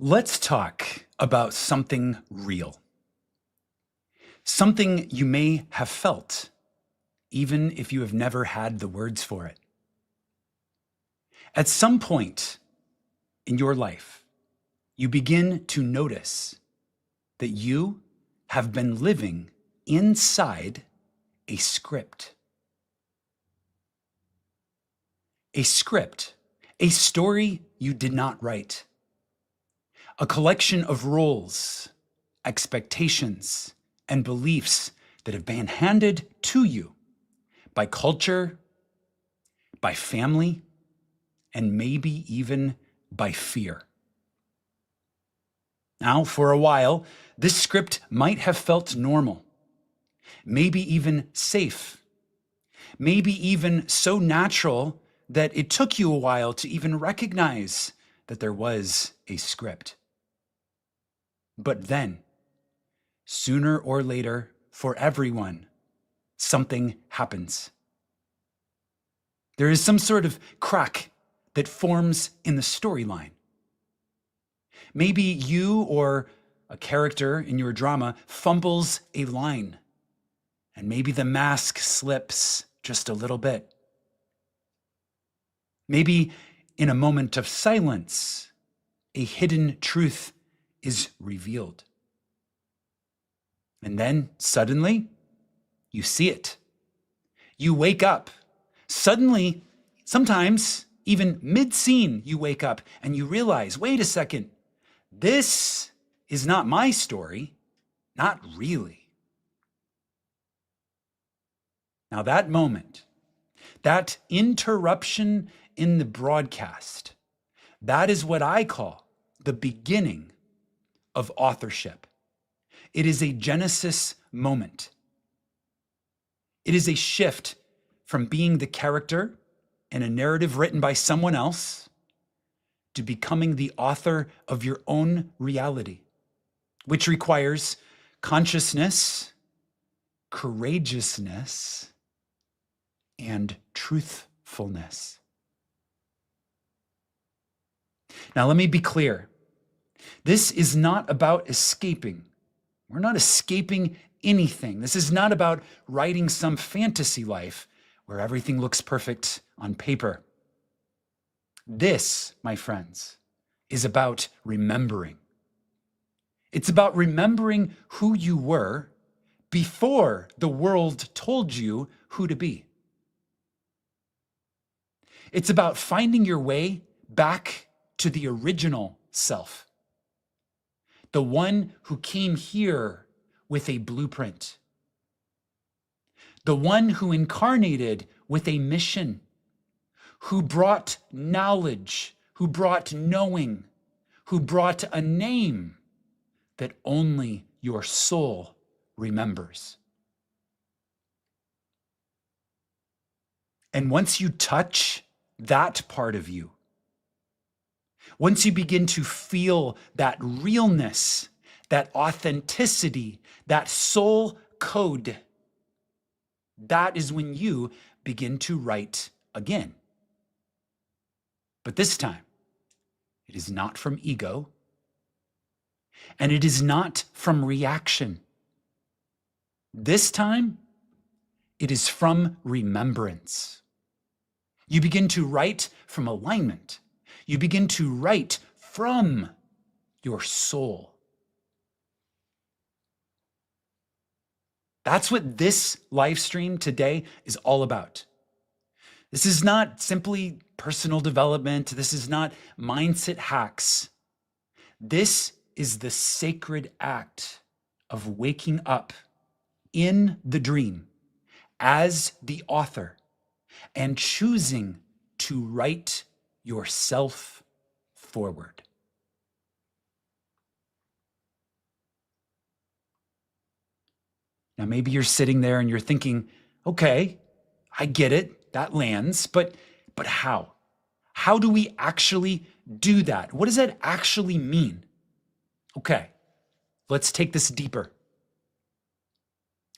Let's talk about something real. Something you may have felt, even if you have never had the words for it. At some point in your life, you begin to notice that you have been living inside a script. A script, a story you did not write. A collection of roles, expectations, and beliefs that have been handed to you by culture, by family, and maybe even by fear. Now, for a while, this script might have felt normal, maybe even safe, maybe even so natural that it took you a while to even recognize that there was a script. But then, sooner or later, for everyone, something happens. There is some sort of crack that forms in the storyline. Maybe you or a character in your drama fumbles a line, and maybe the mask slips just a little bit. Maybe in a moment of silence, a hidden truth is revealed. And then suddenly, you see it. You wake up. Suddenly, sometimes even mid-scene, you wake up and you realize, wait a second, this is not my story, not really. Now that moment, that interruption in the broadcast, that is what I call the beginning of authorship. It is a Genesis moment. It is a shift from being the character in a narrative written by someone else to becoming the author of your own reality, which requires consciousness, courageousness, and truthfulness. Now, let me be clear. This is not about escaping. We're not escaping anything. This is not about writing some fantasy life where everything looks perfect on paper. This, my friends, is about remembering. It's about remembering who you were before the world told you who to be. It's about finding your way back to the original self, the one who came here with a blueprint, the one who incarnated with a mission, who brought knowledge, who brought knowing, who brought a name that only your soul remembers. And once you touch that part of you, once you begin to feel that realness, that authenticity, that soul code, that is when you begin to write again. But this time, it is not from ego, and it is not from reaction. This time, it is from remembrance. You begin to write from alignment. You begin to write from your soul. That's what this live stream today is all about. This is not simply personal development. This is not mindset hacks. This is the sacred act of waking up in the dream as the author and choosing to write yourself forward. Now, maybe you're sitting there and you're thinking, okay, I get it, that lands, but how? How do we actually do that? What does that actually mean? Okay, let's take this deeper.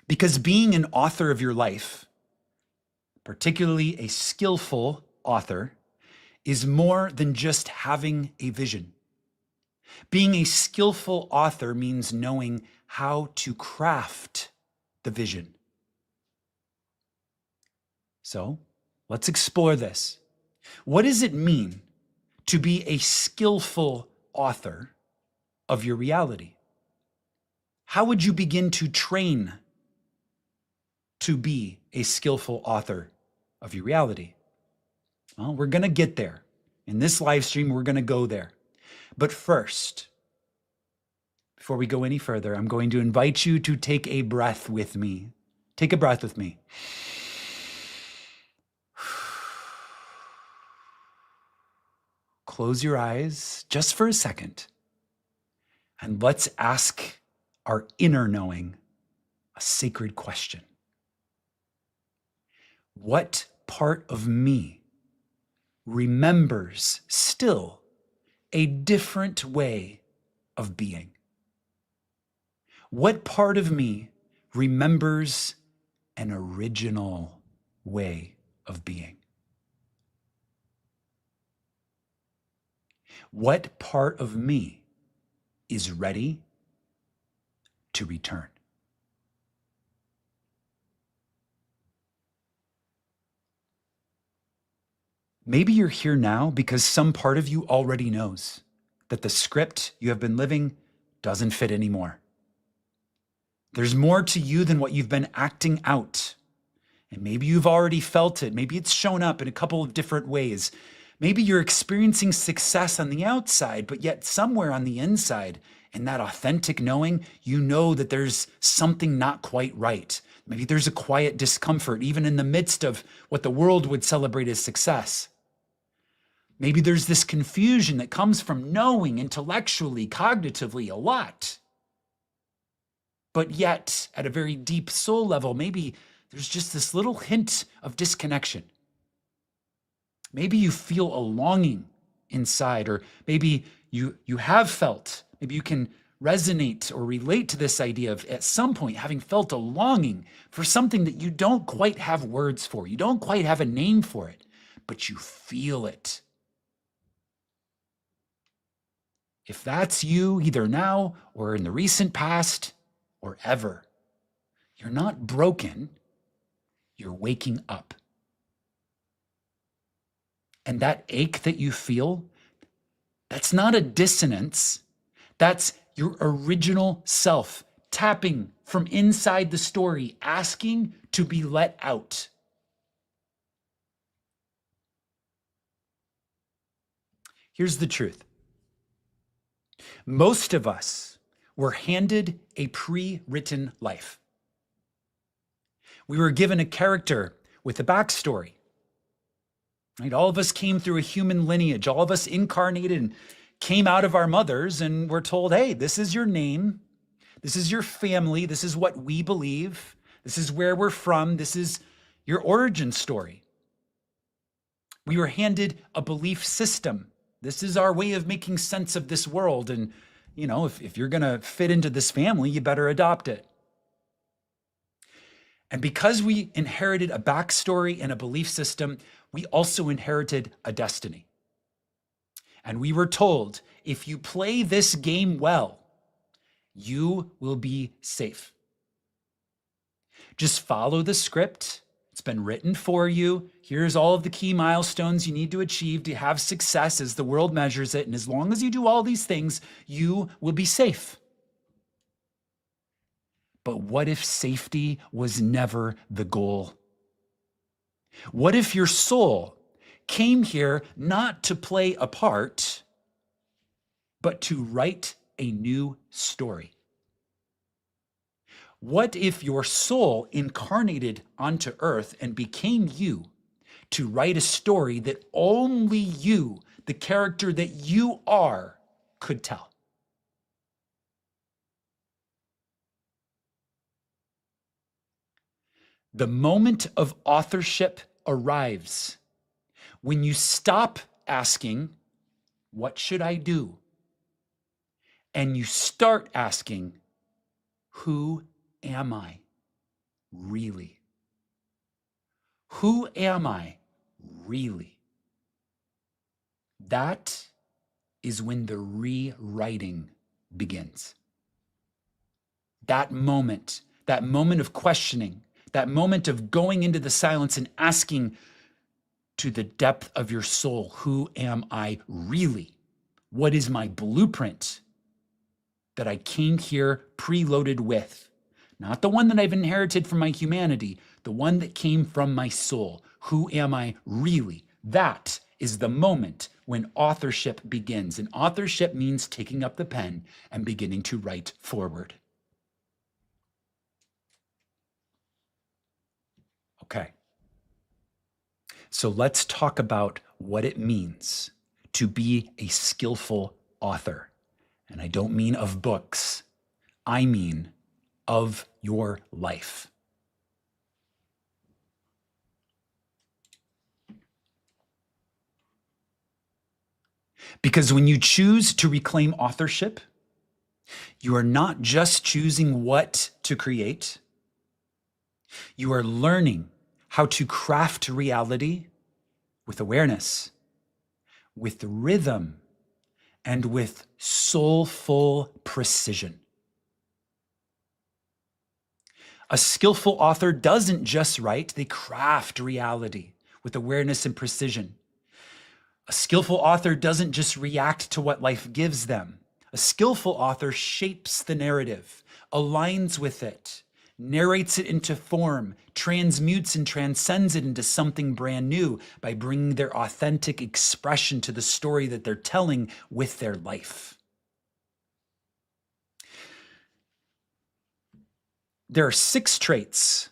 Because being an author of your life, particularly a skillful author, is more than just having a vision. Being a skillful author means knowing how to craft the vision. So let's explore this. What does it mean to be a skillful author of your reality? How would you begin to train to be a skillful author of your reality? Well, we're going to get there. In this live stream, we're going to go there. But first, before we go any further, I'm going to invite you to take a breath with me. Take a breath with me. Close your eyes just for a second, and let's ask our inner knowing a sacred question. What part of me remembers still a different way of being? What part of me remembers an original way of being? What part of me is ready to return? Maybe you're here now because some part of you already knows that the script you have been living doesn't fit anymore. There's more to you than what you've been acting out. And maybe you've already felt it. Maybe it's shown up in a couple of different ways. Maybe you're experiencing success on the outside, but yet somewhere on the inside, in that authentic knowing, you know that there's something not quite right. Maybe there's a quiet discomfort, even in the midst of what the world would celebrate as success. Maybe there's this confusion that comes from knowing intellectually, cognitively a lot. But yet, at a very deep soul level, maybe there's just this little hint of disconnection. Maybe you feel a longing inside, or maybe you have felt, maybe you can resonate or relate to this idea of at some point having felt a longing for something that you don't quite have words for. You don't quite have a name for it, but you feel it. If that's you, either now or in the recent past or ever, you're not broken, you're waking up. And that ache that you feel, that's not a dissonance. That's your original self tapping from inside the story, asking to be let out. Here's the truth. Most of us were handed a pre-written life. We were given a character with a backstory. Right? All of us came through a human lineage. All of us incarnated and came out of our mothers and were told, hey, this is your name. This is your family. This is what we believe. This is where we're from. This is your origin story. We were handed a belief system. This is our way of making sense of this world. And, you know, if you're going to fit into this family, you better adopt it. And because we inherited a backstory and a belief system, we also inherited a destiny. And we were told, if you play this game well, you will be safe. Just follow the script. It's been written for you. Here's all of the key milestones you need to achieve to have success as the world measures it. And as long as you do all these things, you will be safe. But what if safety was never the goal? What if your soul came here not to play a part, but to write a new story? What if your soul incarnated onto earth and became you to write a story that only you, the character that you are, could tell? The moment of authorship arrives when you stop asking, what should I do? And you start asking, who am I really? Who am I really? That is when the rewriting begins. That moment of questioning, that moment of going into the silence and asking to the depth of your soul, who am I really? What is my blueprint that I came here preloaded with? Not the one that I've inherited from my humanity, the one that came from my soul. Who am I really? That is the moment when authorship begins. And authorship means taking up the pen and beginning to write forward. Okay. So let's talk about what it means to be a skillful author. And I don't mean of books, I mean of your life. Because when you choose to reclaim authorship, you are not just choosing what to create, you are learning how to craft reality with awareness, with rhythm, and with soulful precision. A skillful author doesn't just write, they craft reality with awareness and precision. A skillful author doesn't just react to what life gives them. A skillful author shapes the narrative, aligns with it, narrates it into form, transmutes and transcends it into something brand new by bringing their authentic expression to the story that they're telling with their life. There are 6 traits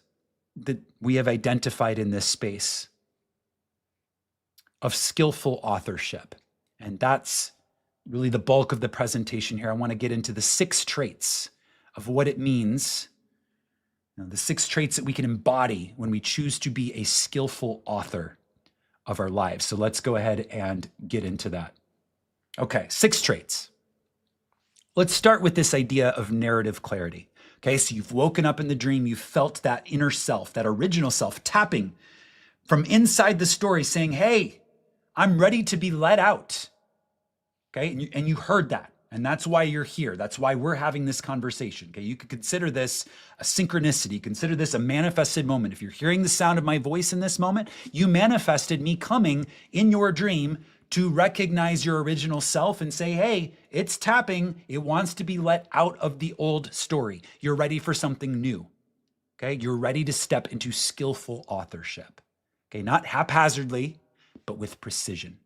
that we have identified in this space of skillful authorship. And that's really the bulk of the presentation here. I want to get into the 6 traits of what it means, the 6 traits that we can embody when we choose to be a skillful author of our lives. So let's go ahead and get into that. Okay, 6 traits. Let's start with this idea of narrative clarity. Okay, so you've woken up in the dream, you felt that inner self, that original self tapping from inside the story saying, hey, I'm ready to be let out. Okay, and you heard that. And that's why you're here. That's why we're having this conversation. Okay, you could consider this a synchronicity. Consider this a manifested moment. If you're hearing the sound of my voice in this moment, you manifested me coming in your dream to recognize your original self and say, hey, it's tapping. It wants to be let out of the old story. You're ready for something new. Okay, you're ready to step into skillful authorship. Okay, not haphazardly, but with precision.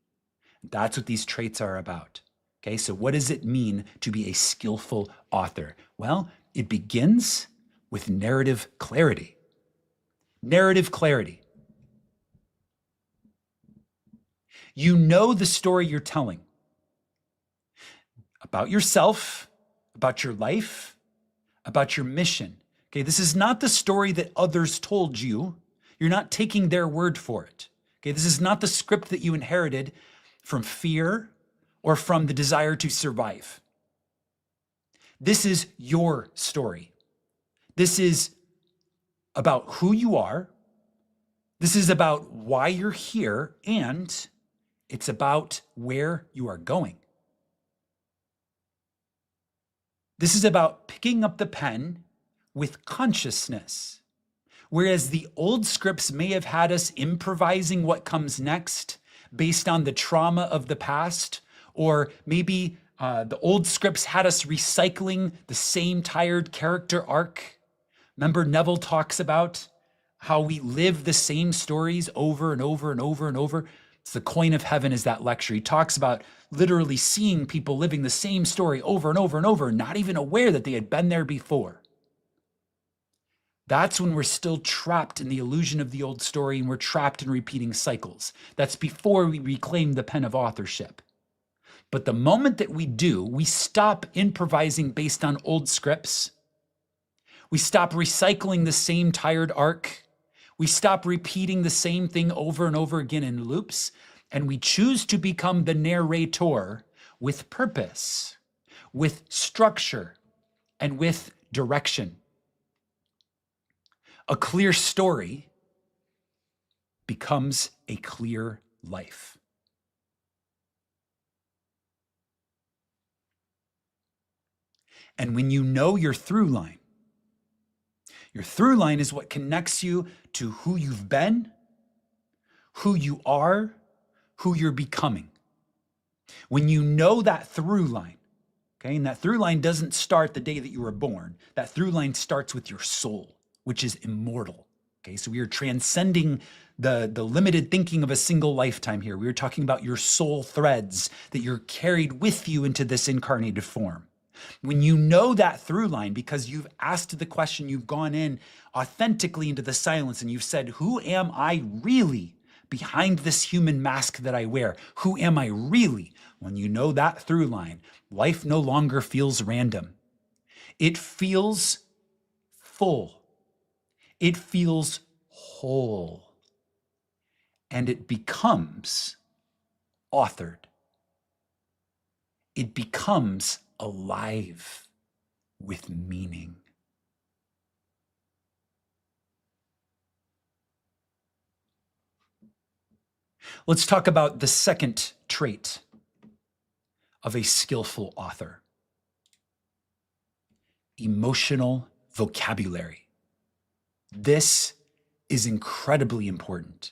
That's what these traits are about. Okay, so what does it mean to be a skillful author? Well, it begins with narrative clarity. Narrative clarity. You know the story you're telling about yourself, about your life, about your mission. Okay, this is not the story that others told you. You're not taking their word for it. Okay, this is not the script that you inherited from fear or from the desire to survive. This is your story. This is about who you are. This is about why you're here, and it's about where you are going. This is about picking up the pen with consciousness. Whereas the old scripts may have had us improvising what comes next based on the trauma of the past, or maybe the old scripts had us recycling the same tired character arc. Remember, Neville talks about how we live the same stories over and over and over and over. It's the coin of heaven is that lecture. He talks about literally seeing people living the same story over and over and over, not even aware that they had been there before. That's when we're still trapped in the illusion of the old story and we're trapped in repeating cycles. That's before we reclaim the pen of authorship. But the moment that we do, we stop improvising based on old scripts. We stop recycling the same tired arc. We stop repeating the same thing over and over again in loops, and we choose to become the narrator with purpose, with structure, and with direction. A clear story becomes a clear life. And when you know your through line is what connects you to who you've been, who you are, who you're becoming. When you know that through line, okay, and that through line doesn't start the day that you were born. That through line starts with your soul, which is immortal. Okay, so we are transcending the limited thinking of a single lifetime here. We are talking about your soul threads that you're carried with you into this incarnated form. When you know that through line, because you've asked the question, you've gone in authentically into the silence and you've said, who am I really behind this human mask that I wear? Who am I really? When you know that through line, life no longer feels random. It feels full. It feels whole. And it becomes authored. It becomes alive with meaning. Let's talk about the second trait of a skillful author: emotional vocabulary. This is incredibly important.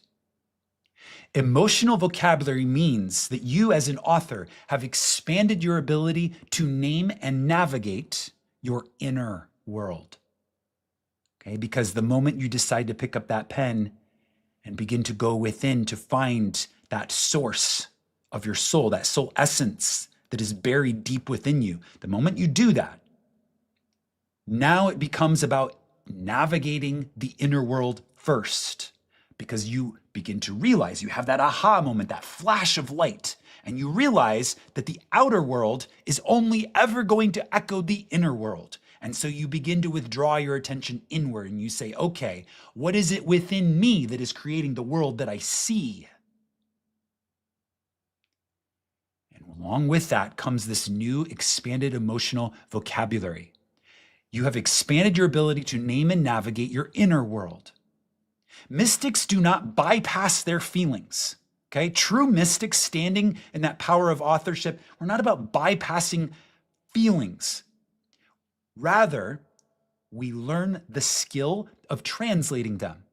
Emotional vocabulary means that you as an author have expanded your ability to name and navigate your inner world. Okay, because the moment you decide to pick up that pen and begin to go within to find that source of your soul, that soul essence that is buried deep within you, the moment you do that, now it becomes about navigating the inner world first, because you begin to realize, you have that aha moment, that flash of light, and you realize that the outer world is only ever going to echo the inner world. And so you begin to withdraw your attention inward and you say, okay, what is it within me that is creating the world that I see? And along with that comes this new expanded emotional vocabulary. You have expanded your ability to name and navigate your inner world. Mystics do not bypass their feelings. Okay? True mystics standing in that power of authorship, we're not about bypassing feelings. Rather, we learn the skill of translating them.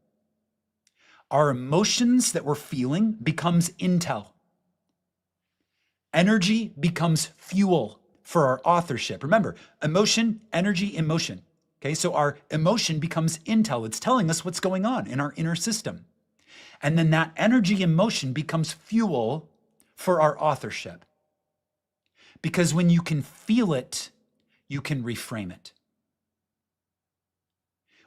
Our emotions that we're feeling becomes intel. Energy becomes fuel for our authorship. Remember, emotion, energy, emotion. Okay, so our emotion becomes intel. It's telling us what's going on in our inner system. And then that energy emotion becomes fuel for our authorship. Because when you can feel it, you can reframe it.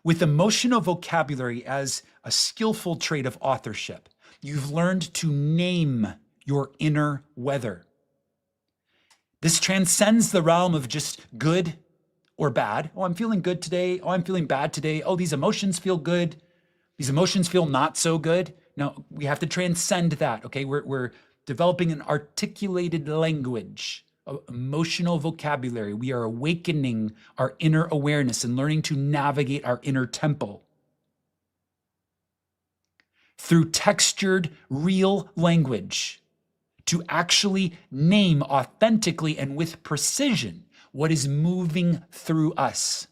With emotional vocabulary as a skillful trait of authorship, you've learned to name your inner weather. This transcends the realm of just good or bad. Oh, I'm feeling good today. Oh, I'm feeling bad today. Oh, these emotions feel good. These emotions feel not so good. No, we have to transcend that, okay? We're developing an articulated language, emotional vocabulary. We are awakening our inner awareness and learning to navigate our inner temple through textured, real language to actually name authentically and with precision what is moving through us.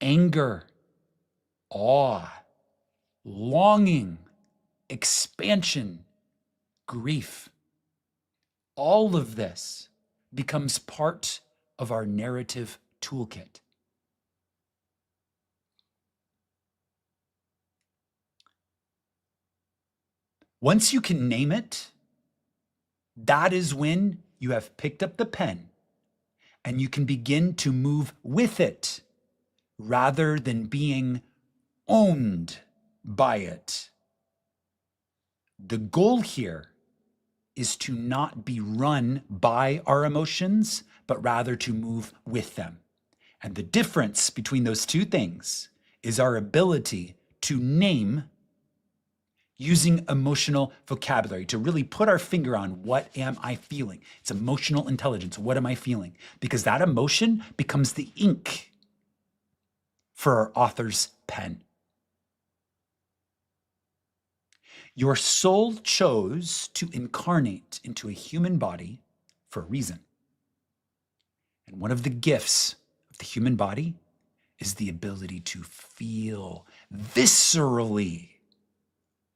Anger, awe, longing, expansion, grief. All of this becomes part of our narrative toolkit. Once you can name it, that is when you have picked up the pen and you can begin to move with it rather than being owned by it. The goal here is to not be run by our emotions, but rather to move with them. And the difference between those two things is our ability to name using emotional vocabulary, to really put our finger on what am I feeling. It's emotional intelligence. What am I feeling? Because that emotion becomes the ink for our author's pen. Your soul chose to incarnate into a human body for a reason. And one of the gifts of the human body is the ability to feel viscerally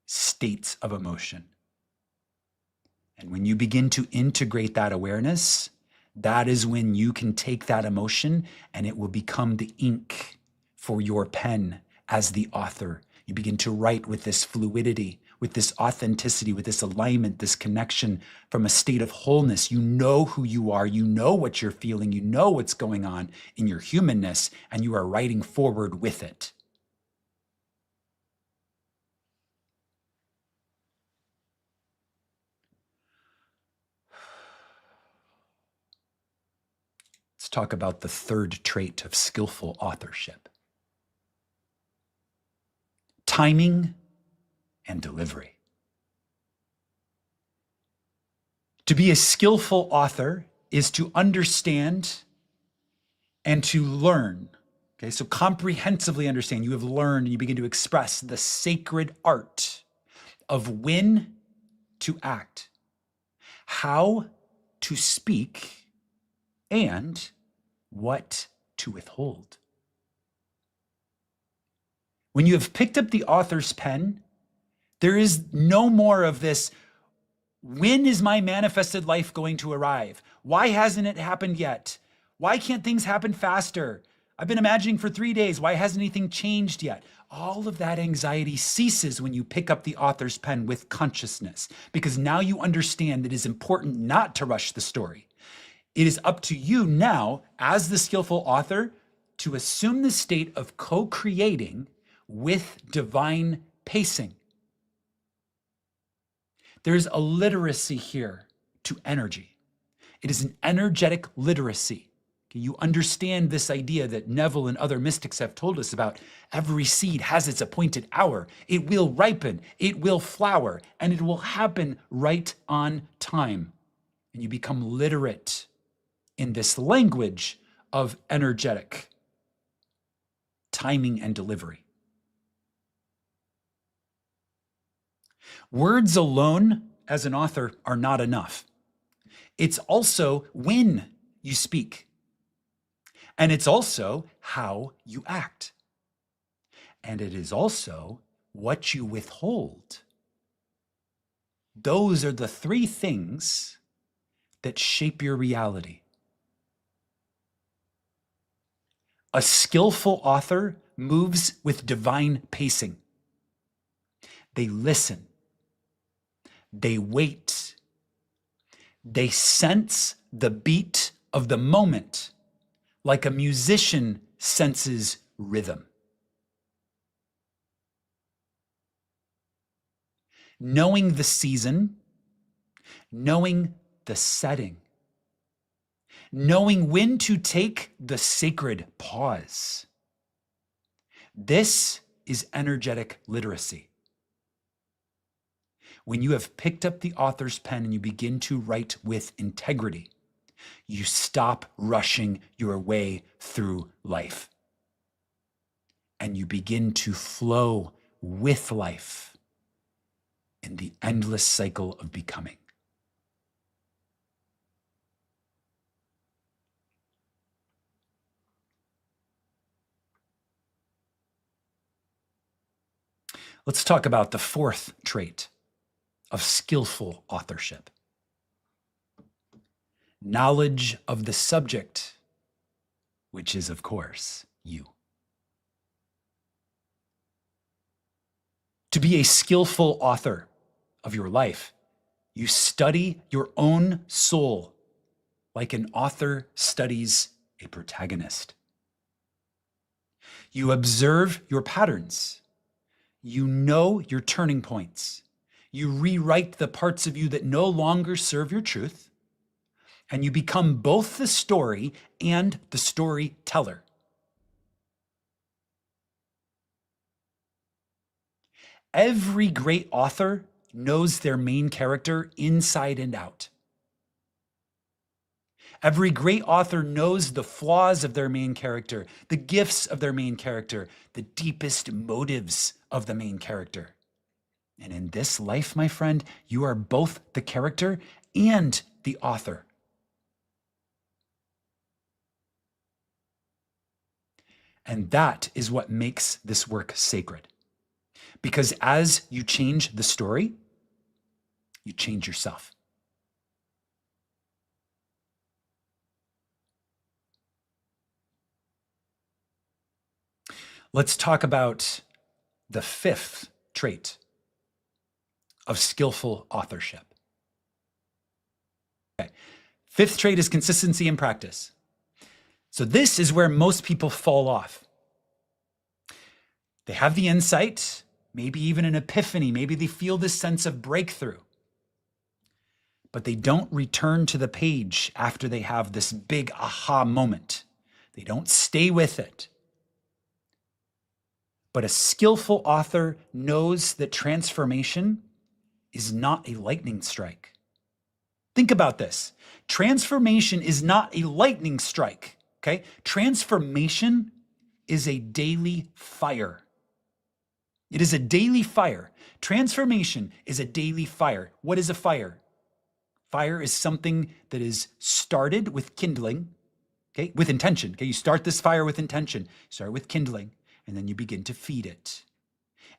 states of emotion. And when you begin to integrate that awareness, that is when you can take that emotion and it will become the ink for your pen as the author. You begin to write with this fluidity, with this authenticity, with this alignment, this connection from a state of wholeness. You know who you are, you know what you're feeling, you know what's going on in your humanness, and you are writing forward with it. Let's talk about the third trait of skillful authorship: timing and delivery. To be a skillful author is to understand and to learn. Okay, so comprehensively understand. You have learned and you begin to express the sacred art of when to act, how to speak, and what to withhold. When you have picked up the author's pen, there is no more of this, when is my manifested life going to arrive? Why hasn't it happened yet? Why can't things happen faster? I've been imagining for 3 days. Why hasn't anything changed yet? All of that anxiety ceases when you pick up the author's pen with consciousness, because now you understand that it is important not to rush the story. It is up to you now, as the skillful author, to assume the state of co-creating with divine pacing. There's a literacy here to energy. It is an energetic literacy. You understand this idea that Neville and other mystics have told us about. Every seed has its appointed hour. It will ripen, it will flower, and it will happen right on time. And you become literate in this language of energetic timing and delivery. Words alone as an author are not enough. It's also when you speak. And it's also how you act. And it is also what you withhold. Those are the three things that shape your reality. A skillful author moves with divine pacing. They listen. They wait. They sense the beat of the moment, like a musician senses rhythm. Knowing the season, knowing the setting, knowing when to take the sacred pause. This is energetic literacy. When you have picked up the author's pen and you begin to write with integrity, you stop rushing your way through life. And you begin to flow with life in the endless cycle of becoming. Let's talk about the fourth trait of skillful authorship: knowledge of the subject, which is, of course, you. To be a skillful author of your life, you study your own soul like an author studies a protagonist. You observe your patterns. You know your turning points. You rewrite the parts of you that no longer serve your truth, and you become both the story and the storyteller. Every great author knows their main character inside and out. Every great author knows the flaws of their main character, the gifts of their main character, the deepest motives of the main character. And in this life, my friend, you are both the character and the author. And that is what makes this work sacred. Because as you change the story, you change yourself. Let's talk about the fifth trait of skillful authorship. Okay. Fifth trait is consistency in practice. So this is where most people fall off. They have the insight, maybe even an epiphany, maybe they feel this sense of breakthrough, but they don't return to the page after they have this big aha moment. They don't stay with it. But a skillful author knows that transformation is not a lightning strike. Think about this. Transformation is not a lightning strike, okay? Transformation is a daily fire. It is a daily fire. Transformation is a daily fire. What is a fire? Fire is something that is started with kindling, okay, with intention. Okay, you start this fire with intention. You start with kindling, and then you begin to feed it.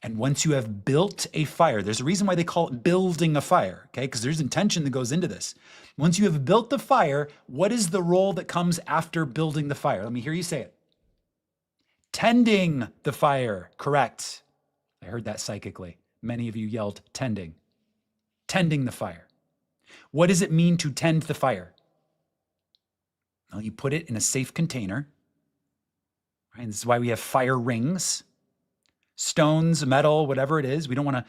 And once you have built a fire, there's a reason why they call it building a fire, okay? Because there's intention that goes into this. Once you have built the fire, what is the role that comes after building the fire? Let me hear you say it. Tending the fire, correct. I heard that psychically. Many of you yelled tending. Tending the fire. What does it mean to tend the fire? Well, you put it in a safe container. Right? This is why we have fire rings, stones, metal, whatever it is. We don't want to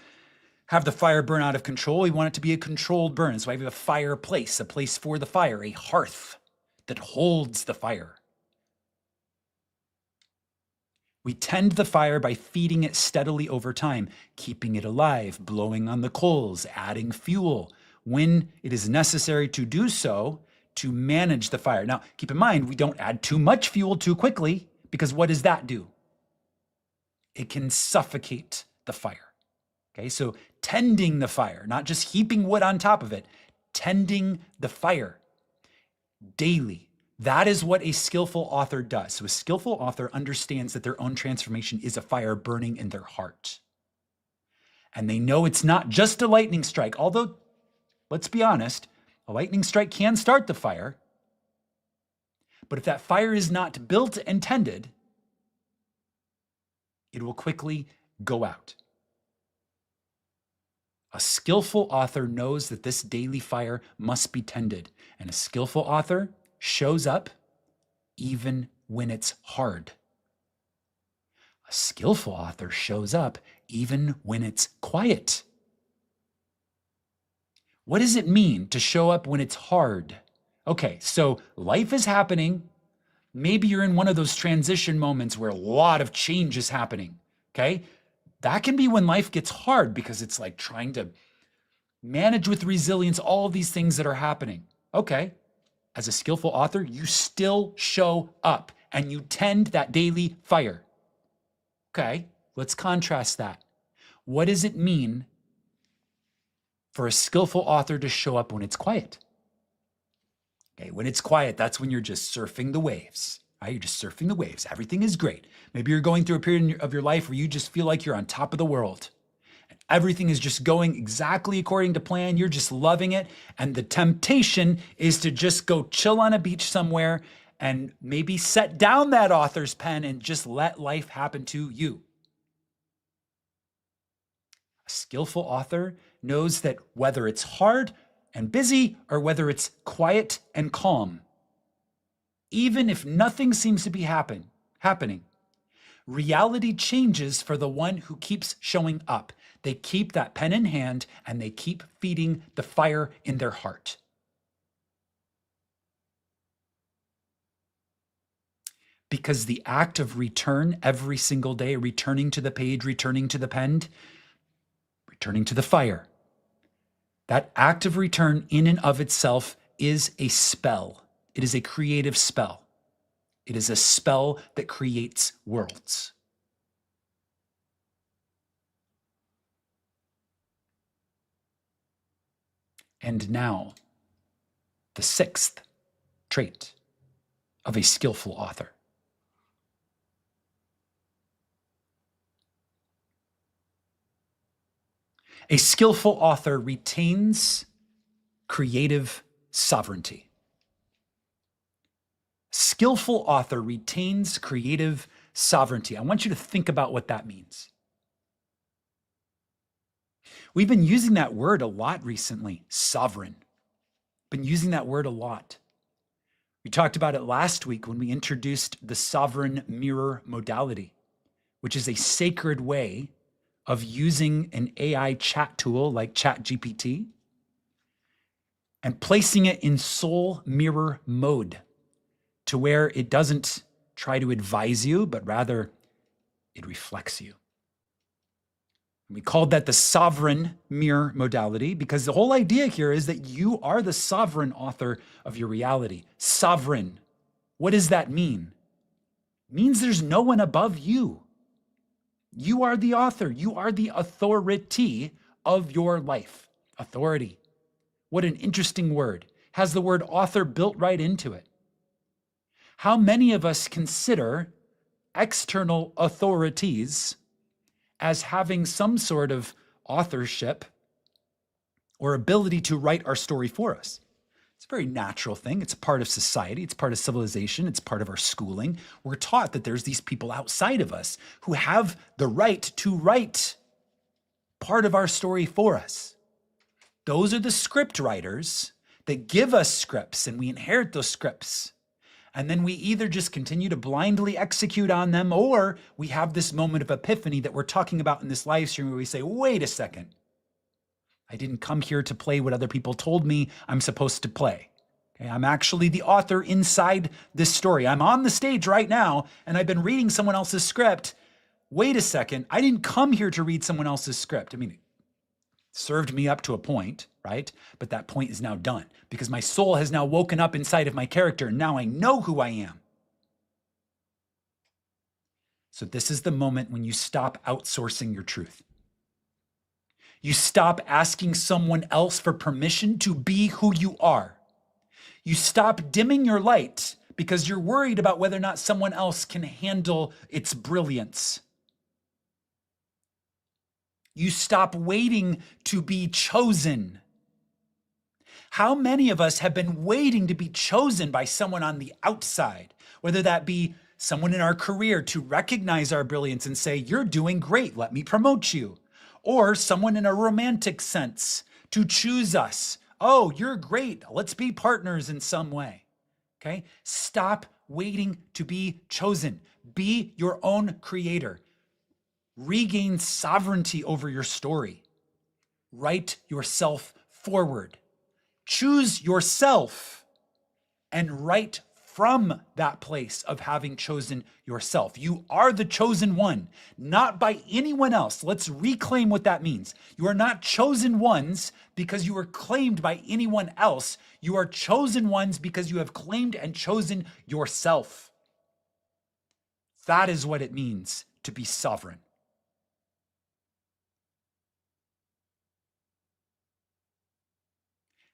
have the fire burn out of control. We want it to be a controlled burn. That's why we have a fireplace, a place for the fire, a hearth that holds the fire. We tend the fire by feeding it steadily over time, keeping it alive, blowing on the coals, adding fuel when it is necessary to do so to manage the fire. Now, keep in mind, we don't add too much fuel too quickly, because what does that do? It can suffocate the fire. Okay, so tending the fire, not just heaping wood on top of it, tending the fire daily. That is what a skillful author does. So a skillful author understands that their own transformation is a fire burning in their heart. And they know it's not just a lightning strike, although, let's be honest, a lightning strike can start the fire. But if that fire is not built and tended, it will quickly go out. A skillful author knows that this daily fire must be tended. And a skillful author shows up even when it's hard. A skillful author shows up even when it's quiet. What does it mean to show up when it's hard? Okay, so life is happening. Maybe you're in one of those transition moments where a lot of change is happening, okay? That can be when life gets hard because it's like trying to manage with resilience all of these things that are happening. Okay, as a skillful author, you still show up and you tend that daily fire. Okay, let's contrast that. What does it mean for a skillful author to show up when it's quiet? Okay, when it's quiet, that's when you're just surfing the waves, right? You're just surfing the waves. Everything is great. Maybe you're going through a period of your life where you just feel like you're on top of the world. Everything is just going exactly according to plan. You're just loving it. And the temptation is to just go chill on a beach somewhere and maybe set down that author's pen and just let life happen to you. A skillful author knows that whether it's hard and busy or whether it's quiet and calm, even if nothing seems to be happening, reality changes for the one who keeps showing up. They keep that pen in hand and they keep feeding the fire in their heart. Because the act of return every single day, returning to the page, returning to the pen, returning to the fire, that act of return in and of itself is a spell. It is a creative spell. It is a spell that creates worlds. And now, the sixth trait of a skillful author. A skillful author retains creative sovereignty. Skillful author retains creative sovereignty. I want you to think about what that means. We've been using that word a lot recently, sovereign. Been using that word a lot. We talked about it last week when we introduced the sovereign mirror modality, which is a sacred way of using an AI chat tool like ChatGPT and placing it in soul mirror mode to where it doesn't try to advise you, but rather it reflects you. And we called that the sovereign mirror modality because the whole idea here is that you are the sovereign author of your reality. Sovereign. What does that mean? It means there's no one above you. You are the author. You are the authority of your life. Authority. What an interesting word. Has the word author built right into it. How many of us consider external authorities as having some sort of authorship or ability to write our story for us? It's a very natural thing. It's a part of society. It's part of civilization. It's part of our schooling. We're taught that there's these people outside of us who have the right to write part of our story for us. Those are the script writers that give us scripts, and we inherit those scripts. And then we either just continue to blindly execute on them, or we have this moment of epiphany that we're talking about in this live stream where we say, wait a second. I didn't come here to play what other people told me I'm supposed to play. Okay, I'm actually the author inside this story. I'm on the stage right now, and I've been reading someone else's script. Wait a second. I didn't come here to read someone else's script. I mean, it served me up to a point, right? But that point is now done because my soul has now woken up inside of my character, and now I know who I am. So this is the moment when you stop outsourcing your truth. You stop asking someone else for permission to be who you are. You stop dimming your light because you're worried about whether or not someone else can handle its brilliance. You stop waiting to be chosen. How many of us have been waiting to be chosen by someone on the outside, whether that be someone in our career to recognize our brilliance and say, you're doing great, let me promote you. Or someone in a romantic sense to choose us. Oh, you're great. Let's be partners in some way. Okay? Stop waiting to be chosen. Be your own creator. Regain sovereignty over your story. Write yourself forward. Choose yourself and write from that place of having chosen yourself. You are the chosen one, not by anyone else. Let's reclaim what that means. You are not chosen ones because you were claimed by anyone else. You are chosen ones because you have claimed and chosen yourself. That is what it means to be sovereign.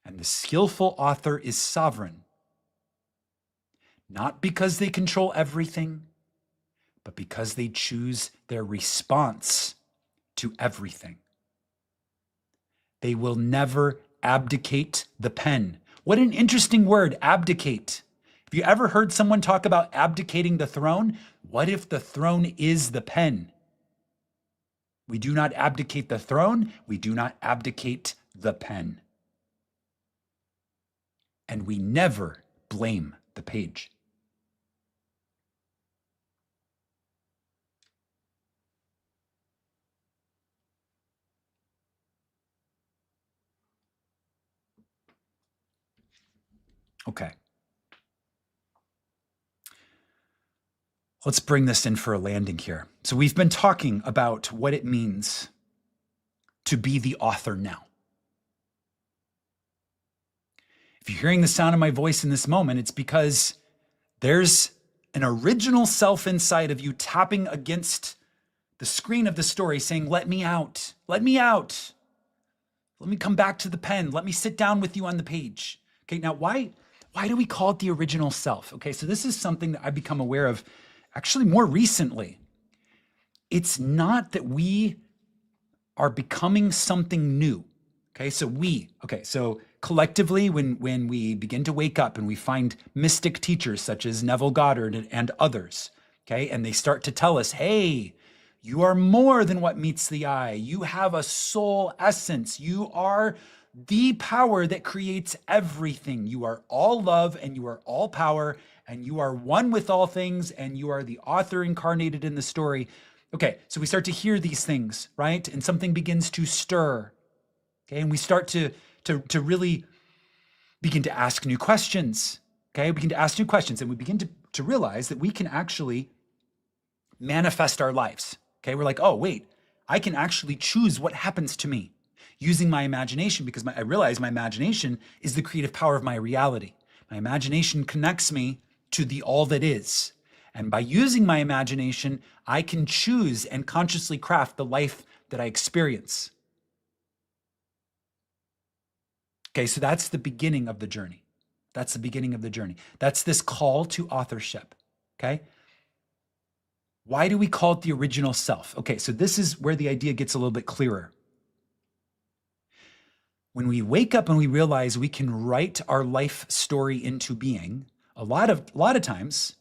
And the skillful author is sovereign. Not because they control everything, but because they choose their response to everything. They will never abdicate the pen. What an interesting word, abdicate. Have you ever heard someone talk about abdicating the throne? What if the throne is the pen? We do not abdicate the throne. We do not abdicate the pen. And we never blame the page. Okay. Let's bring this in for a landing here. So we've been talking about what it means to be the author now. If you're hearing the sound of my voice in this moment, it's because there's an original self inside of you tapping against the screen of the story saying, let me out, let me out. Let me come back to the pen. Let me sit down with you on the page. Okay, now why do we call it the original self? Okay, so this is something that I've become aware of actually more recently. It's not that we are becoming something new. Okay, so collectively, when we begin to wake up and we find mystic teachers such as Neville Goddard and others, okay, and they start to tell us, hey, you are more than what meets the eye. You have a soul essence. You are the power that creates everything. You are all love and you are all power and you are one with all things and you are the author incarnated in the story. Okay, so we start to hear these things, right? And something begins to stir. Okay, and we start to really begin to ask new questions. Okay, we begin to ask new questions and we begin to realize that we can actually manifest our lives. Okay, we're like, oh, wait, I can actually choose what happens to me using my imagination because I realize my imagination is the creative power of my reality. My imagination connects me to the all that is. And by using my imagination, I can choose and consciously craft the life that I experience. Okay, so that's the beginning of the journey. That's the beginning of the journey. That's this call to authorship, okay? Why do we call it the original self? Okay, so this is where the idea gets a little bit clearer. When we wake up and we realize we can write our life story into being, a lot of times,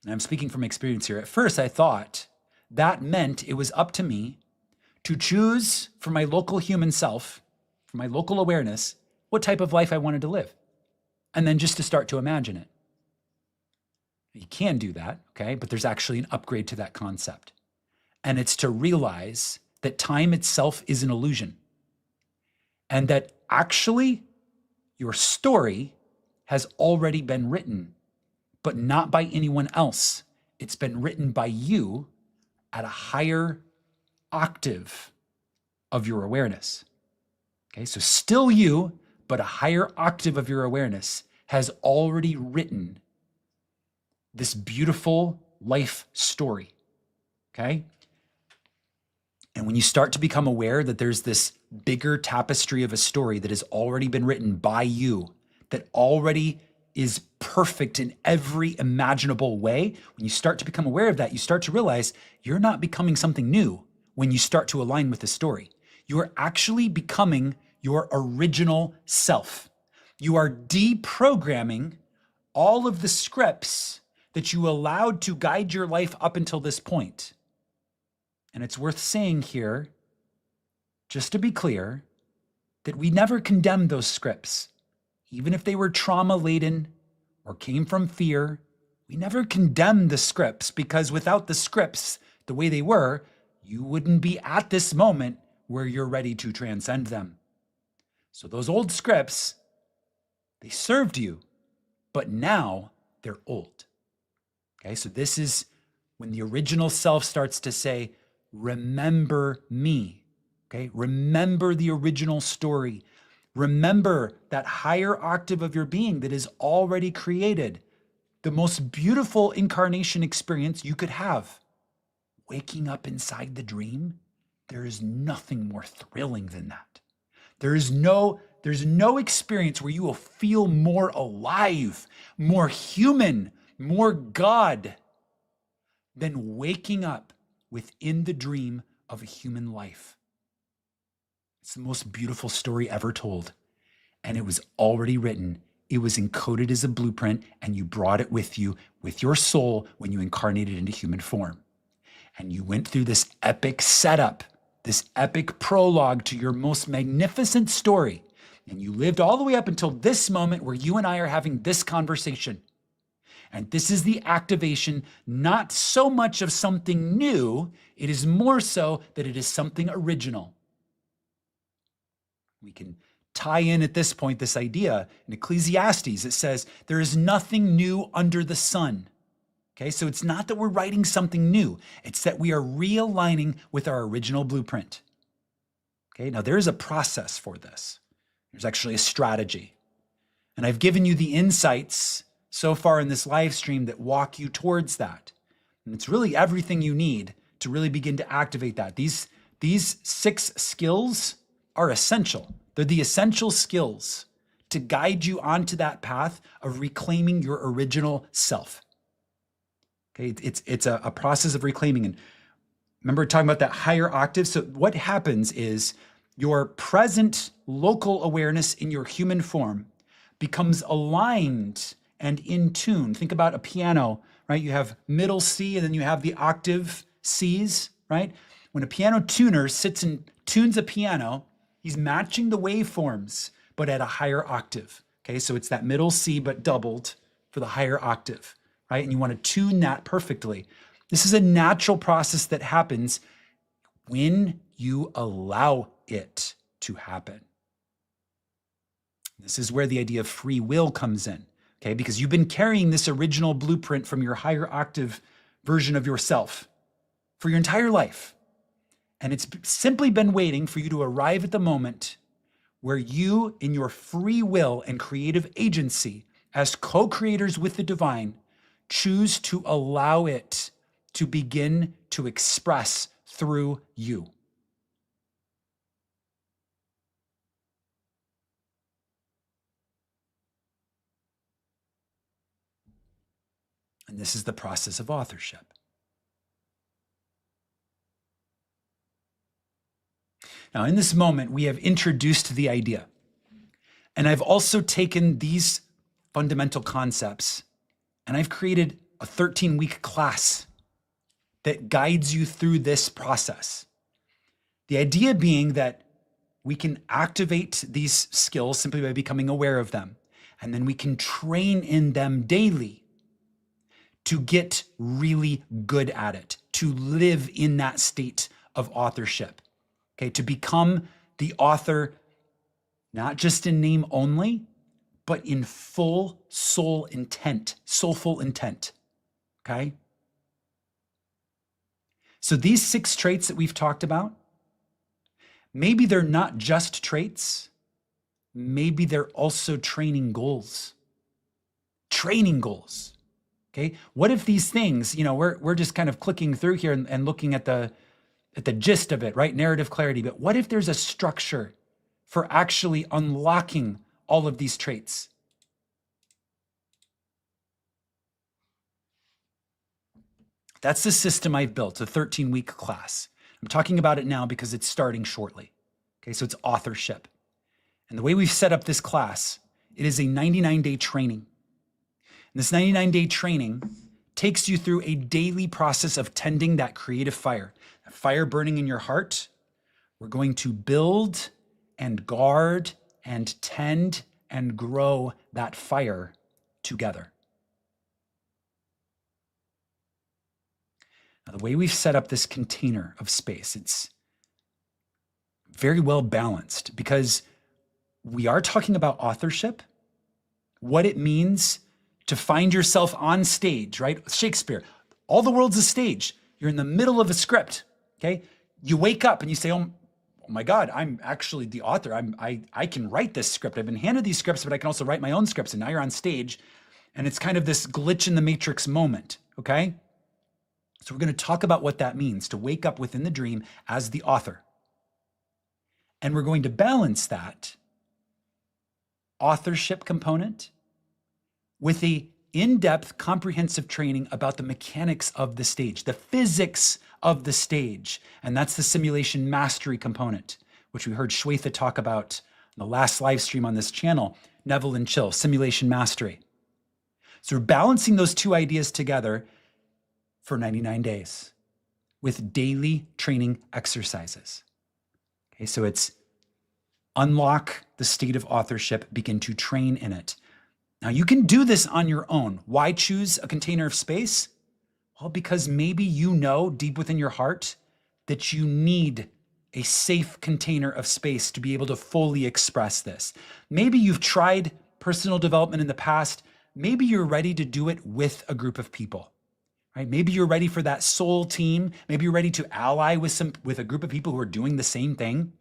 and I'm speaking from experience here, at first I thought that meant it was up to me to choose for my local human self, for my local awareness, what type of life I wanted to live, and then just to start to imagine it. You can do that, okay? But there's actually an upgrade to that concept. And it's to realize that time itself is an illusion. And that actually your story has already been written, but not by anyone else. It's been written by you at a higher octave of your awareness. Okay, so still you, but a higher octave of your awareness has already written this beautiful life story, okay? And when you start to become aware that there's this bigger tapestry of a story that has already been written by you, that already is perfect in every imaginable way, when you start to become aware of that, you start to realize you're not becoming something new when you start to align with the story. You are actually becoming your original self. You are deprogramming all of the scripts that you allowed to guide your life up until this point. And it's worth saying here, just to be clear, that we never condemn those scripts. Even if they were trauma-laden or came from fear, we never condemn the scripts because without the scripts, the way they were, you wouldn't be at this moment where you're ready to transcend them. So those old scripts, they served you, but now they're old. Okay, so this is when the original self starts to say, remember me, okay? Remember the original story. Remember that higher octave of your being that is already created. The most beautiful incarnation experience you could have. Waking up inside the dream, there is nothing more thrilling than that. There's no experience where you will feel more alive, more human, more God than waking up within the dream of a human life. It's the most beautiful story ever told. And it was already written. It was encoded as a blueprint, and you brought it with you, with your soul, when you incarnated into human form. And you went through this epic setup, this epic prologue to your most magnificent story. And you lived all the way up until this moment where you and I are having this conversation. And this is the activation, not so much of something new, it is more so that it is something original. We can tie in at this point this idea in Ecclesiastes. It says, there is nothing new under the sun. Okay, so it's not that we're writing something new. It's that we are realigning with our original blueprint. Okay, now there is a process for this. There's actually a strategy. And I've given you the insights so far in this live stream that walk you towards that. And it's really everything you need to really begin to activate that. These 6 skills are essential. They're the essential skills to guide you onto that path of reclaiming your original self. Okay, it's a process of reclaiming. And Remember talking about that higher octave? So what happens is your present local awareness in your human form becomes aligned and in tune. Think about a piano, right? You have middle C and then you have the octave Cs, right? When a piano tuner sits and tunes a piano, he's matching the waveforms, but at a higher octave. Okay, so it's that middle C, but doubled for the higher octave, right? And you want to tune that perfectly. This is a natural process that happens when you allow it to happen. This is where the idea of free will comes in, okay? Because you've been carrying this original blueprint from your higher octave version of yourself for your entire life. And it's simply been waiting for you to arrive at the moment where you, in your free will and creative agency, as co-creators with the divine, choose to allow it to begin to express through you. And this is the process of authorship. Now, in this moment, we have introduced the idea. And I've also taken these fundamental concepts and I've created a 13-week class that guides you through this process. The idea being that we can activate these skills simply by becoming aware of them. And then we can train in them daily to get really good at it, to live in that state of authorship, okay? To become the author, not just in name only, but in full soul intent, soulful intent, okay? So these 6 traits that we've talked about, maybe they're not just traits, maybe they're also training goals. Training goals. Okay, what if these things, we're just kind of clicking through here and looking at the gist of it, right? Narrative clarity. But what if there's a structure for actually unlocking all of these traits? That's the system I've built, a 13-week class. I'm talking about it now because it's starting shortly. Okay, so it's authorship. And the way we've set up this class, it is a 99-day training. And this 99-day training takes you through a daily process of tending that creative fire, that fire burning in your heart. We're going to build and guard and tend and grow that fire together. Now, the way we've set up this container of space, it's very well balanced because we are talking about authorship, what it means to find yourself on stage, right? Shakespeare, all the world's a stage. You're in the middle of a script, okay? You wake up and you say, oh my God, I'm actually the author. I can write this script. I've been handed these scripts, but I can also write my own scripts. And now you're on stage and it's kind of this glitch in the matrix moment, okay? So we're going to talk about what that means to wake up within the dream as the author. And we're going to balance that authorship component with a in-depth, comprehensive training about the mechanics of the stage, the physics of the stage. And that's the simulation mastery component, which we heard Shwetha talk about in the last live stream on this channel, Neville and Chill, simulation mastery. So we're balancing those 2 ideas together for 99 days with daily training exercises. Okay, so it's unlock the state of authorship, begin to train in it. Now, you can do this on your own. Why choose a container of space? Well, because maybe you know deep within your heart that you need a safe container of space to be able to fully express this. Maybe you've tried personal development in the past. Maybe you're ready to do it with a group of people, right? Maybe you're ready for that soul team. Maybe you're ready to ally with a group of people who are doing the same thing.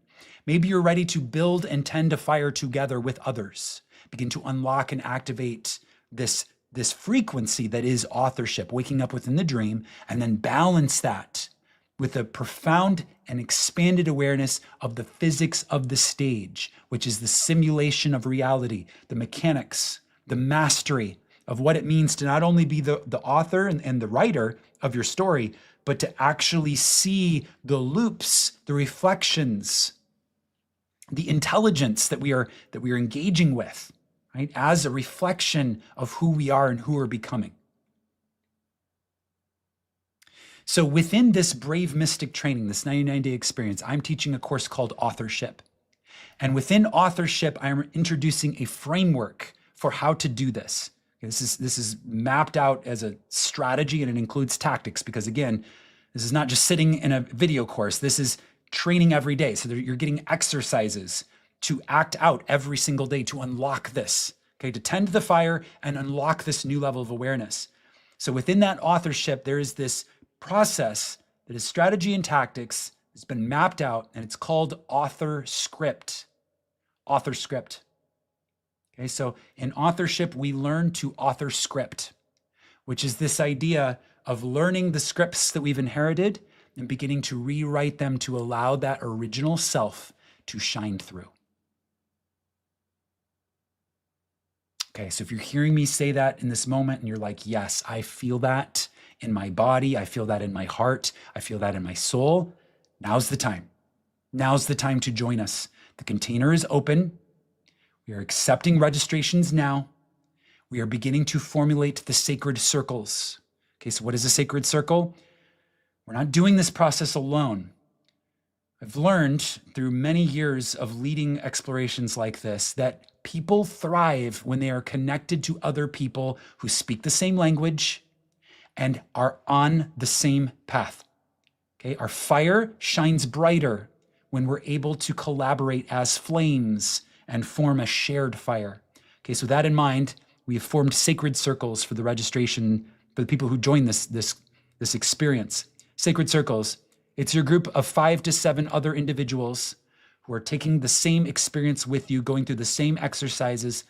Maybe you're ready to build and tend a fire together with others. Begin to unlock and activate this frequency that is authorship, waking up within the dream, and then balance that with a profound and expanded awareness of the physics of the stage, which is the simulation of reality, the mechanics, the mastery of what it means to not only be the author and the writer of your story, but to actually see the loops, the reflections, the intelligence that we are engaging with, right, as a reflection of who we are and who we're becoming. So within this Brave Mystic training, this 99-day experience, I'm teaching a course called Authorship. And within Authorship, I'm introducing a framework for how to do this. This is mapped out as a strategy, and it includes tactics, because again, this is not just sitting in a video course. This is training every day. So you're getting exercises to act out every single day to unlock this, okay, to tend the fire and unlock this new level of awareness. So within that authorship, there is this process that is strategy and tactics. It's been mapped out, and it's called AuthorScript. AuthorScript. Okay, so in authorship, we learn to author script, which is this idea of learning the scripts that we've inherited and beginning to rewrite them to allow that original self to shine through. Okay, so if you're hearing me say that in this moment and you're like, yes, I feel that in my body, I feel that in my heart, I feel that in my soul, now's the time. Now's the time to join us. The container is open. We are accepting registrations now. We are beginning to formulate the sacred circles. Okay, so what is a sacred circle? We're not doing this process alone. I've learned through many years of leading explorations like this that people thrive when they are connected to other people who speak the same language and are on the same path. Okay, our fire shines brighter when we're able to collaborate as flames and form a shared fire. Okay, so with that in mind, we have formed sacred circles for the registration for the people who join this experience. Sacred circles, it's your group of 5 to 7 other individuals who are taking the same experience with you, going through the same exercises.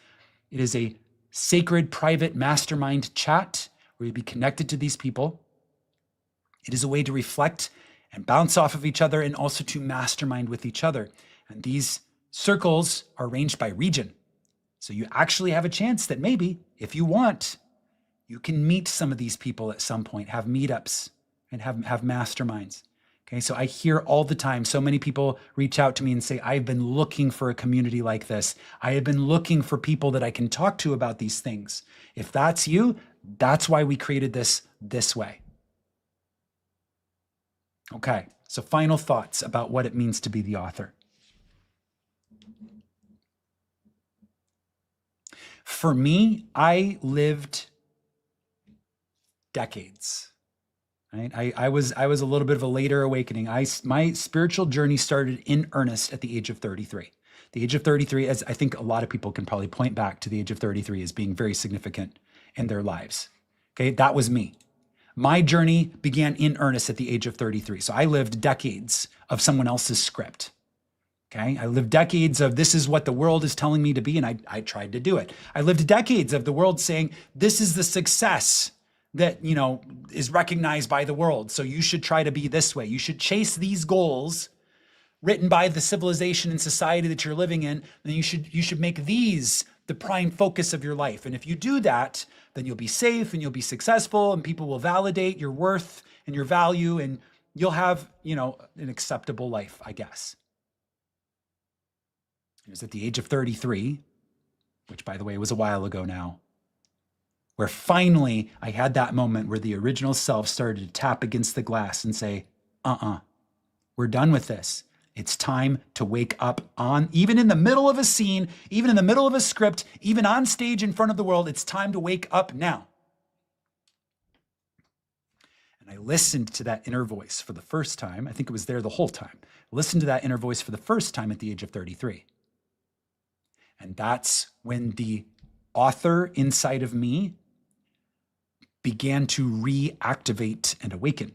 It is a sacred private mastermind chat where you'll be connected to these people. It is a way to reflect and bounce off of each other and also to mastermind with each other. And these circles are arranged by region. So you actually have a chance that maybe, if you want, you can meet some of these people at some point, have meetups and have masterminds. Okay, so I hear all the time, so many people reach out to me and say, I've been looking for a community like this. I have been looking for people that I can talk to about these things. If that's you, that's why we created this way. Okay, so final thoughts about what it means to be the author. For me, I lived decades. Right? I was a little bit of a later awakening. My spiritual journey started in earnest at the age of 33. The age of 33, as I think a lot of people can probably point back to the age of 33 as being very significant in their lives. Okay, that was me. My journey began in earnest at the age of 33. So I lived decades of someone else's script. Okay, I lived decades of this is what the world is telling me to be, and I tried to do it. I lived decades of the world saying this is the success that, you know, is recognized by the world. So you should try to be this way. You should chase these goals written by the civilization and society that you're living in. Then you should make these the prime focus of your life. And if you do that, then you'll be safe and you'll be successful and people will validate your worth and your value and you'll have, you know, an acceptable life, I guess. It was at the age of 33, which by the way was a while ago now, where finally I had that moment where the original self started to tap against the glass and say, we're done with this. It's time to wake up on, even in the middle of a scene, even in the middle of a script, even on stage in front of the world, it's time to wake up now. And I listened to that inner voice for the first time. I think it was there the whole time. I listened to that inner voice for the first time at the age of 33. And that's when the author inside of me began to reactivate and awaken.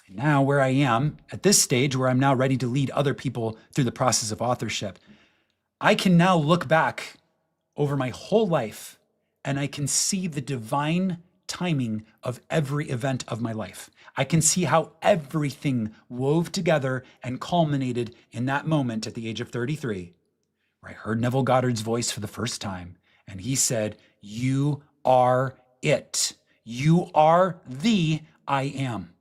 And now where I am at this stage where I'm now ready to lead other people through the process of authorship, I can now look back over my whole life and I can see the divine timing of every event of my life. I can see how everything wove together and culminated in that moment at the age of 33, where I heard Neville Goddard's voice for the first time. And he said, "You are it. You are the I am.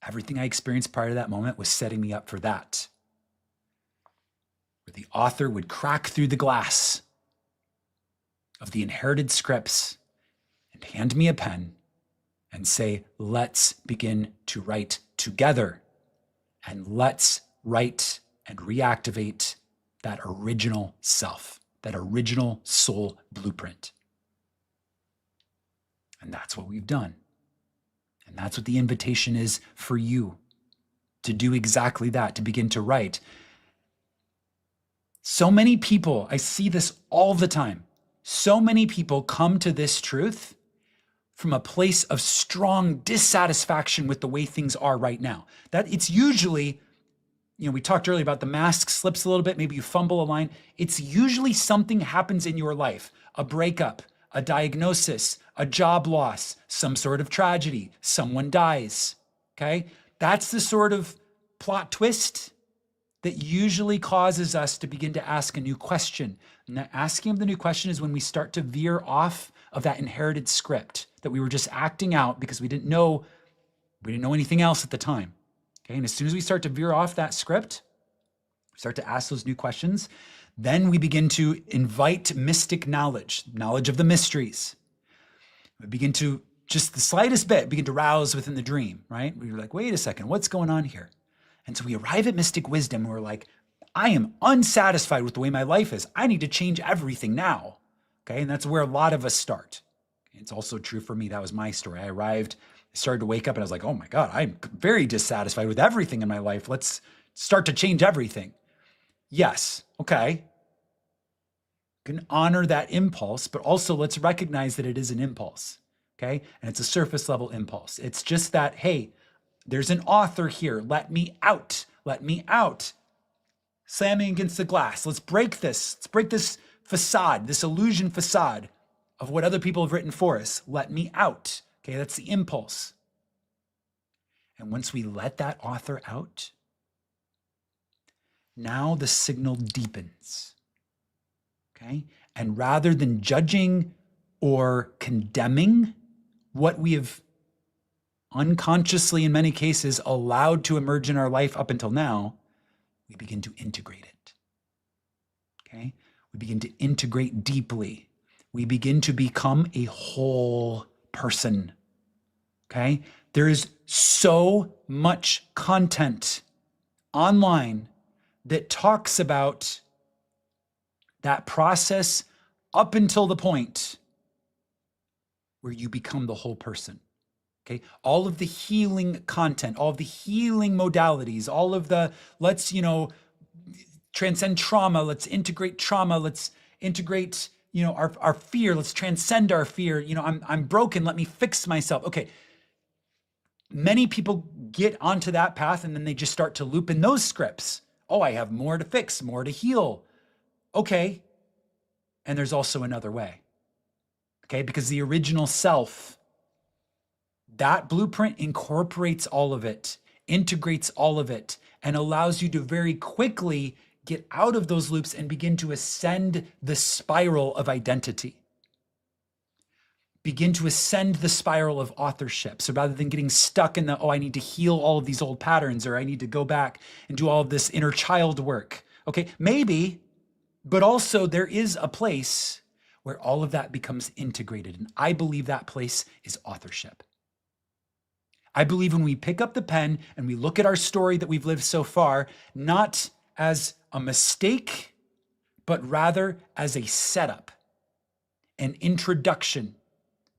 Everything I experienced prior to that moment was setting me up for that. Where the author would crack through the glass of the inherited scripts and hand me a pen and say, let's begin to write together. And let's write and reactivate that original self, that original soul blueprint. And that's what we've done. And that's what the invitation is for you, to do exactly that, to begin to write. So many people, I see this all the time, so many people come to this truth from a place of strong dissatisfaction with the way things are right now. That it's usually, we talked earlier about the mask slips a little bit, maybe you fumble a line. It's usually something happens in your life, a breakup, a diagnosis, a job loss, some sort of tragedy, someone dies, okay? That's the sort of plot twist that usually causes us to begin to ask a new question. And that asking of the new question is when we start to veer off of that inherited script that we were just acting out because we didn't know anything else at the time. Okay, and as soon as we start to veer off that script, we start to ask those new questions, then we begin to invite mystic knowledge of the mysteries. We begin to, just the slightest bit, begin to rouse within the dream, right? We're like, wait a second, what's going on here? And so we arrive at mystic wisdom and we're like, I am unsatisfied with the way my life is. I need to change everything now. Okay, and that's where a lot of us start. It's also true for me. That was my story. I arrived, I started to wake up and I was like, oh my God, I'm very dissatisfied with everything in my life. Let's start to change everything. Yes, okay. You can honor that impulse, but also let's recognize that it is an impulse, okay? And it's a surface level impulse. It's just that, hey, there's an author here. Let me out. Let me out. Slamming against the glass. Let's break this. Let's break this facade, this illusion facade of what other people have written for us. Let me out. Okay, that's the impulse. And once we let that author out, now the signal deepens. Okay? And rather than judging or condemning what we have unconsciously, in many cases, allowed to emerge in our life up until now, we begin to integrate it. Okay? We begin to integrate deeply. We begin to become a whole person. Okay? There is so much content online that talks about that process up until the point where you become the whole person. Okay, all of the healing content, all of the healing modalities, all of the let's, transcend trauma, let's integrate trauma, let's integrate, our fear, let's transcend our fear. I'm broken, let me fix myself. Okay. Many people get onto that path and then they just start to loop in those scripts. Oh, I have more to fix, more to heal. Okay. And there's also another way. Okay, because the original self, that blueprint incorporates all of it, integrates all of it, and allows you to very quickly get out of those loops and begin to ascend the spiral of identity. Begin to ascend the spiral of authorship. So rather than getting stuck in I need to heal all of these old patterns, or I need to go back and do all of this inner child work. Okay, maybe, but also there is a place where all of that becomes integrated. And I believe that place is authorship. I believe when we pick up the pen and we look at our story that we've lived so far, not as a mistake, but rather as a setup, an introduction,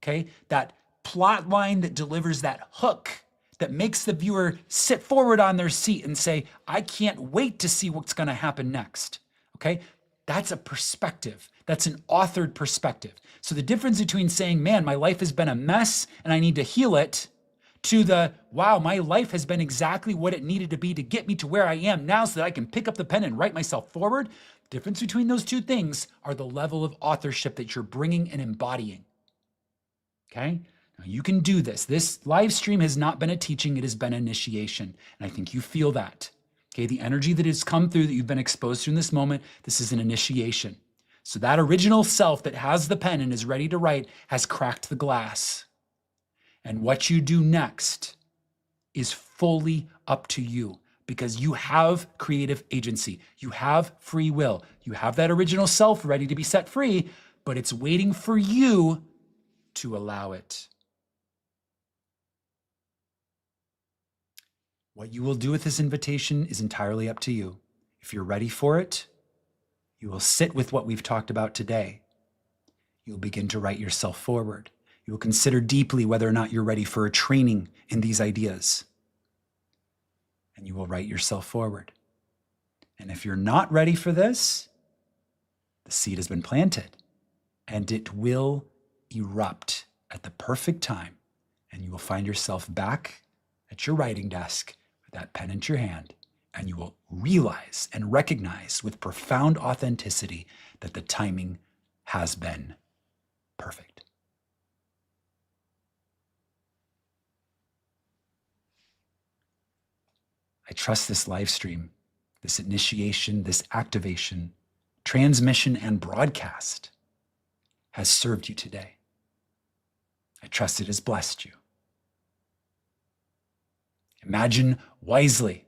okay? That plot line that delivers that hook that makes the viewer sit forward on their seat and say, I can't wait to see what's gonna happen next, okay? That's a perspective. That's an authored perspective. So the difference between saying, man, my life has been a mess and I need to heal it, to the, wow, my life has been exactly what it needed to be to get me to where I am now so that I can pick up the pen and write myself forward. The difference between those two things are the level of authorship that you're bringing and embodying. Okay? Now you can do this. This live stream has not been a teaching, it has been an initiation. And I think you feel that. Okay, the energy that has come through, that you've been exposed to in this moment, this is an initiation. So that original self that has the pen and is ready to write has cracked the glass. And what you do next is fully up to you, because you have creative agency. You have free will. You have that original self ready to be set free, but it's waiting for you to allow it. What you will do with this invitation is entirely up to you. If you're ready for it, you will sit with what we've talked about today. You'll begin to write yourself forward. You will consider deeply whether or not you're ready for a training in these ideas. And you will write yourself forward. And if you're not ready for this, the seed has been planted and it will erupt at the perfect time. And you will find yourself back at your writing desk with that pen in your hand. And you will realize and recognize with profound authenticity that the timing has been perfect. I trust this live stream, this initiation, this activation, transmission, and broadcast has served you today. I trust it has blessed you. Imagine wisely,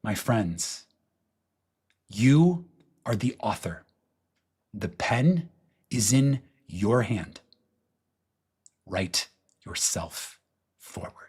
my friends. You are the author. The pen is in your hand. Write yourself forward.